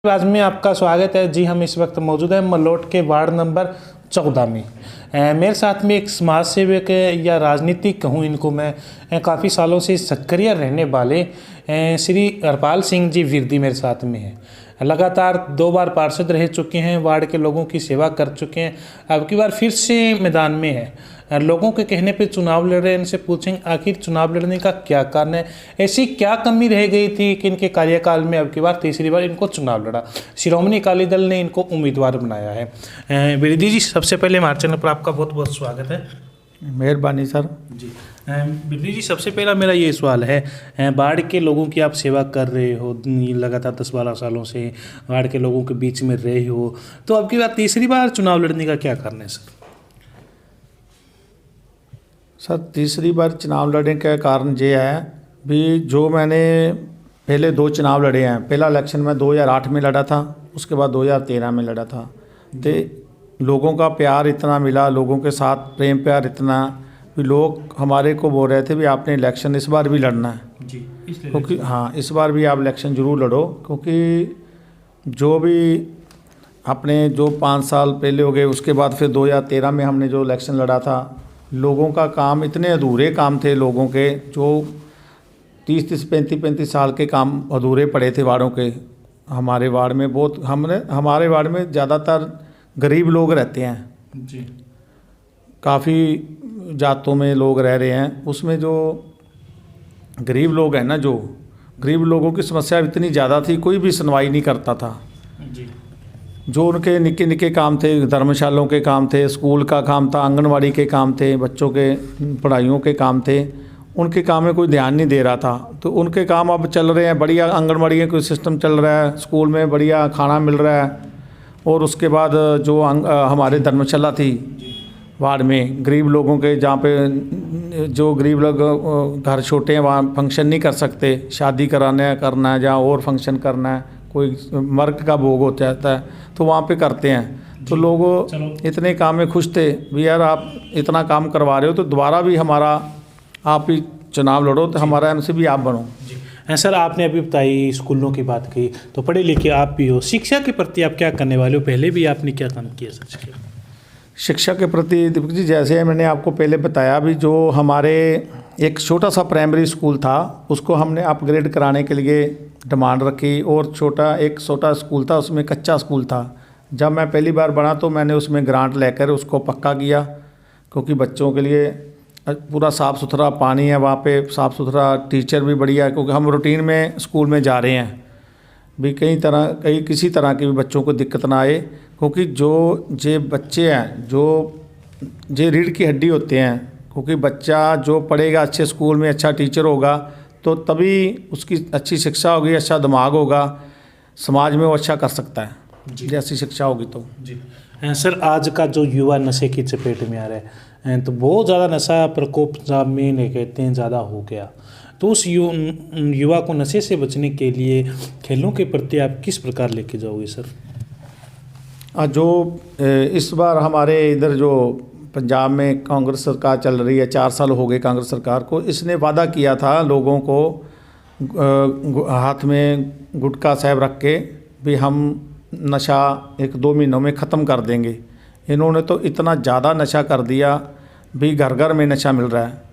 आज में आपका स्वागत है जी। हम इस वक्त मौजूद हैं मलोट के वार्ड नंबर 14 में। मेरे साथ में एक समाज सेवक या राजनीतिक कहूँ इनको मैं, काफ़ी सालों से सक्रिय रहने वाले श्री हरपाल सिंह जी विरदी मेरे साथ में हैं। लगातार 2 बार पार्षद रह चुके हैं, वार्ड के लोगों की सेवा कर चुके हैं। अब की बार फिर से मैदान में है, लोगों के कहने पे चुनाव लड़ रहे हैं। इनसे पूछेंगे आखिर चुनाव लड़ने का क्या कारण है, ऐसी क्या कमी रह गई थी कि इनके कार्यकाल में अब की बार तीसरी बार इनको चुनाव लड़ा। श्रोमणी अकाली दल ने इनको उम्मीदवार बनाया है। विरदी जी, सबसे पहले हमारे चैनल पर आपका बहुत बहुत स्वागत है। मेहरबानी सर जी। विरदी जी, सबसे पहला मेरा ये सवाल है, बाढ़ के लोगों की आप सेवा कर रहे हो लगातार 10-12 सालों से, बाढ़ के लोगों के बीच में रहे हो, तो अब की बार तीसरी बार चुनाव लड़ने का क्या कारण है सर तीसरी बार चुनाव लड़ने का कारण ये है भी जो मैंने पहले 2 चुनाव लड़े हैं। पहला इलेक्शन में 2008 में लड़ा था, उसके बाद 2013 में लड़ा था। तो लोगों का प्यार इतना मिला, लोगों के साथ प्रेम प्यार इतना भी लोग हमारे को बोल रहे थे भी आपने इलेक्शन इस बार भी लड़ना है जी, क्योंकि हाँ इस बार भी आप इलेक्शन ज़रूर लड़ो, क्योंकि जो भी अपने जो 5 साल पहले हो गए, उसके बाद फिर 2013 में हमने जो इलेक्शन लड़ा था, लोगों का काम इतने अधूरे काम थे, लोगों के जो 30-30 35-35 साल के काम अधूरे पड़े थे वार्डों के। हमारे वार्ड में हमारे वार्ड में ज़्यादातर गरीब लोग रहते हैं जी, काफ़ी जातों में लोग रह रहे हैं। उसमें जो गरीब लोग हैं ना, जो गरीब लोगों की समस्या इतनी ज़्यादा थी, कोई भी सुनवाई नहीं करता था जी। जो उनके निक्के निक्के काम थे, धर्मशालाओं के काम थे, स्कूल का काम था, आंगनवाड़ी के काम थे, बच्चों के पढ़ाइयों के काम थे, उनके काम में कोई ध्यान नहीं दे रहा था। तो उनके काम अब चल रहे हैं, बढ़िया आंगनवाड़ी का कोई सिस्टम चल रहा है, स्कूल में बढ़िया खाना मिल रहा है। और उसके बाद जो हमारे धर्मशाला थी वार्ड में गरीब लोगों के, जहाँ पे जो गरीब लोग घर छोटे हैं वहाँ फंक्शन नहीं कर सकते, शादी करना है जहाँ और फंक्शन करना है, कोई मर्ग का भोग हो जाता है तो वहाँ पे करते हैं। तो लोग इतने काम में खुश थे भी यार आप इतना काम करवा रहे हो तो दोबारा भी हमारा आप ही चुनाव लड़ो, तो हमारा एमसी भी आप बनो। जी सर, आपने अभी बताई स्कूलों की बात की, तो पढ़े लिखे आप भी हो, शिक्षा के प्रति आप क्या करने वाले हो, पहले भी आपने क्या काम किया सर? शिक्षा के प्रति दीपक जी, जैसे मैंने आपको पहले बताया भी, जो हमारे एक छोटा सा प्राइमरी स्कूल था उसको हमने अपग्रेड कराने के लिए डिमांड रखी, और एक छोटा स्कूल था उसमें कच्चा स्कूल था। जब मैं पहली बार बना तो मैंने उसमें ग्रांट लेकर उसको पक्का किया, क्योंकि बच्चों के लिए पूरा साफ़ सुथरा पानी है वहाँ पे, साफ़ सुथरा टीचर भी बढ़िया है, क्योंकि हम रूटीन में स्कूल में जा रहे हैं भी किसी तरह की भी बच्चों को दिक्कत ना आए। क्योंकि जो बच्चे हैं जो रीढ़ की हड्डी होते हैं, क्योंकि बच्चा जो पढ़ेगा अच्छे स्कूल में, अच्छा टीचर होगा तो तभी उसकी अच्छी शिक्षा होगी, अच्छा दिमाग होगा, समाज में वो अच्छा कर सकता है जैसी शिक्षा होगी तो। जी सर, आज का जो युवा नशे की चपेट में आ रहा है, तो बहुत ज़्यादा नशा प्रकोप में नहीं कहते हैं ज़्यादा हो गया, तो उस युवा को नशे से बचने के लिए खेलों के प्रति आप किस प्रकार लेके जाओगे सर? जो इस बार हमारे इधर जो पंजाब में कांग्रेस सरकार चल रही है, 4 साल हो गए कांग्रेस सरकार को, इसने वादा किया था लोगों को हाथ में गुटखा साहब रख के भी हम नशा 1-2 महीनों में ख़त्म कर देंगे। इन्होंने तो इतना ज़्यादा नशा कर दिया भी घर घर में नशा मिल रहा है।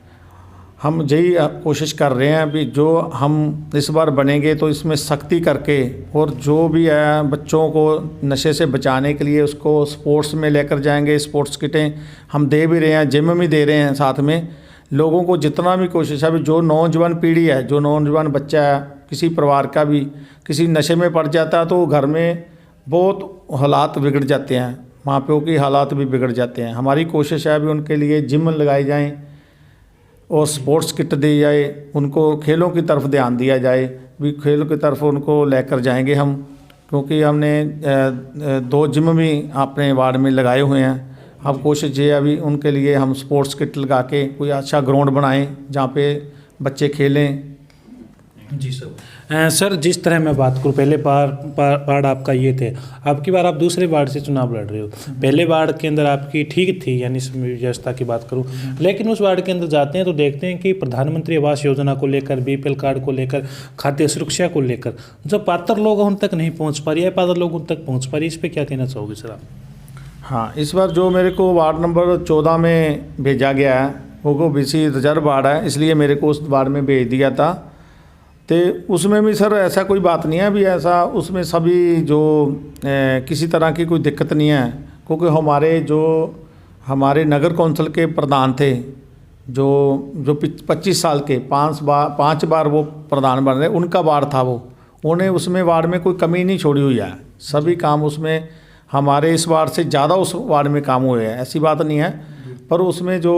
हम यही कोशिश कर रहे हैं भी जो हम इस बार बनेंगे तो इसमें सख्ती करके, और जो भी है बच्चों को नशे से बचाने के लिए उसको स्पोर्ट्स में लेकर जाएंगे। स्पोर्ट्स किटें हम दे भी रहे हैं, जिम भी दे रहे हैं साथ में। लोगों को जितना भी कोशिश है भी जो नौजवान पीढ़ी है, जो नौजवान बच्चा है, किसी परिवार का भी किसी नशे में पड़ जाता है तो घर में बहुत हालात बिगड़ जाते हैं, माँ प्यो की हालात भी बिगड़ जाते हैं। हमारी कोशिश है भी उनके लिए जिम लगाई जाएँ और स्पोर्ट्स किट दी जाए, उनको खेलों की तरफ ध्यान दिया जाए भी, खेलों की तरफ उनको लेकर जाएंगे हम, क्योंकि हमने 2 जिम भी अपने वार्ड में लगाए हुए हैं। अब कोशिश ये अभी उनके लिए हम स्पोर्ट्स किट लगा के कोई अच्छा ग्राउंड बनाएं जहाँ पे बच्चे खेलें। जी सर। सर जिस तरह मैं बात करूँ, पहले वार्ड आपका ये थे, अब की बार आप दूसरे वार्ड से चुनाव लड़ रहे हो। पहले वार्ड के अंदर आपकी ठीक थी, यानी व्यवस्था की बात करूँ, लेकिन उस वार्ड के अंदर जाते हैं तो देखते हैं कि प्रधानमंत्री आवास योजना को लेकर, बीपीएल कार्ड को लेकर, खाद्य सुरक्षा को लेकर जो पात्र लोग उन तक नहीं पहुँच पा रही है, पात्र लोग उन तक पहुँच पा रही है। इस पर क्या कहना चाहोगे सर आप? हाँ, इस बार जो मेरे को वार्ड नंबर 14 में भेजा गया है वो बीसी रिजर्व वार्ड है, इसलिए मेरे को उस वार्ड में भेज दिया था। तो उसमें भी सर ऐसा कोई बात नहीं है अभी, ऐसा उसमें सभी जो किसी तरह की कोई दिक्कत नहीं है, क्योंकि हमारे नगर कौंसिल के प्रधान थे जो 25 साल के 5 बार वो प्रधान बन रहे, उनका वार्ड था वो, उन्हें उसमें वार्ड में कोई कमी नहीं छोड़ी हुई है। सभी काम उसमें हमारे इस वार्ड से ज़्यादा उस वार्ड में काम हुए हैं, ऐसी बात नहीं है। पर उसमें जो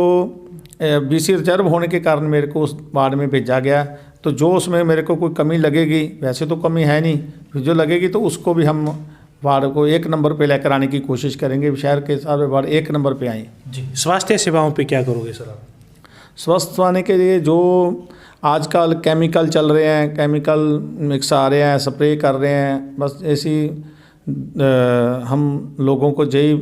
बीसी रिजर्व होने के कारण मेरे को उस वार्ड में भेजा गया, तो जो उसमें मेरे को कोई कमी लगेगी, वैसे तो कमी है नहीं, फिर जो लगेगी तो उसको भी हम वार्ड को 1 नंबर पे लेकर आने की कोशिश करेंगे, शहर के सारे वार्ड 1 नंबर पे आए। जी, स्वास्थ्य सेवाओं पे क्या करोगे सर आप? स्वस्थ होने के लिए जो आजकल केमिकल चल रहे हैं, केमिकल मिक्स आ रहे हैं, स्प्रे कर रहे हैं, बस ऐसी हम लोगों को यही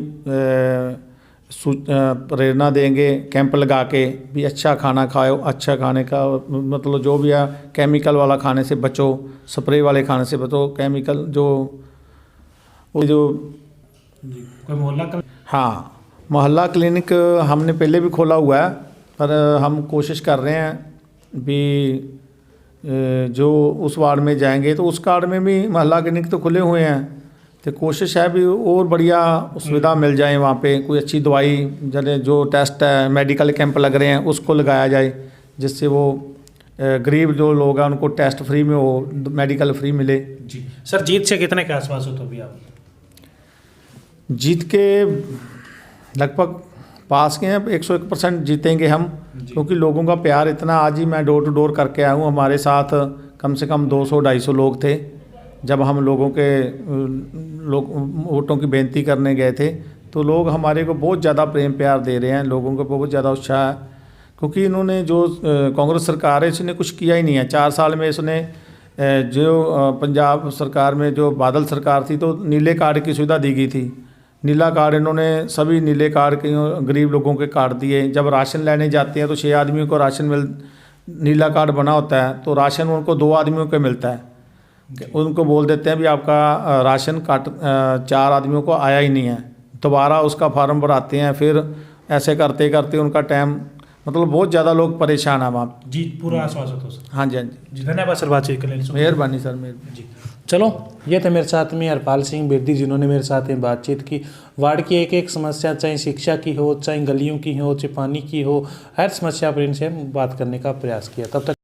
प्रेरणा देंगे, कैंप लगा के भी अच्छा खाना खाओ, अच्छा खाने का मतलब जो भी है केमिकल वाला खाने से बचो, स्प्रे वाले खाने से बचो, केमिकल जो कोई मोहल्ला हाँ, मोहल्ला क्लिनिक हमने पहले भी खोला हुआ है, पर हम कोशिश कर रहे हैं भी जो उस वार्ड में जाएंगे तो उस वार्ड में भी मोहल्ला क्लिनिक तो खुले हुए हैं, तो कोशिश है भी और बढ़िया सुविधा मिल जाए वहाँ पे, कोई अच्छी दवाई, जो टेस्ट है, मेडिकल कैंप लग रहे हैं उसको लगाया जाए, जिससे वो गरीब जो लोग हैं उनको टेस्ट फ्री में हो, मेडिकल फ्री मिले। जी सर, जीत से कितने के आसपास हो तो अभी आप? जीत के लगभग पास के हैं, 101% जीतेंगे हम, क्योंकि लोगों का प्यार इतना। आज ही मैं डोर टू डोर करके आया हूँ, हमारे साथ कम से कम 200-250 लोग थे जब हम लोगों के वोटों की बेनती करने गए थे, तो लोग हमारे को बहुत ज़्यादा प्रेम प्यार दे रहे हैं, लोगों को बहुत ज़्यादा उत्साह है, क्योंकि इन्होंने जो कांग्रेस सरकार है इसने कुछ किया ही नहीं है 4 साल में। इसने जो पंजाब सरकार में जो बादल सरकार थी तो नीले कार्ड की सुविधा दी गई थी, नीला कार्ड इन्होंने सभी नीले कार्ड के गरीब लोगों के कार्ड दिए। जब राशन लेने जाते हैं तो 6 आदमियों को राशन नीला कार्ड बना होता है, तो राशन उनको 2 आदमियों को मिलता है, उनको बोल देते हैं भी आपका राशन कार्ड 4 आदमियों को आया ही नहीं है, दोबारा उसका फार्म भराते हैं, फिर ऐसे करते करते उनका टाइम, मतलब बहुत ज़्यादा लोग परेशान हैं वहाँ। जी, पूरा आश्वासन हो सर? हाँ जी, हाँ जी, धन्यवाद सर बातचीत करने के लिए। मेहरबानी सर, मेहरबानी जी। चलो, ये थे मेरे साथ में हरपाल सिंह बेदी, जिन्होंने मेरे साथ में बातचीत की। वार्ड की एक एक समस्या, चाहे शिक्षा की हो, चाहे गलियों की हो, चाहे पानी की हो, हर समस्या पर इनसे बात करने का प्रयास किया। तब तक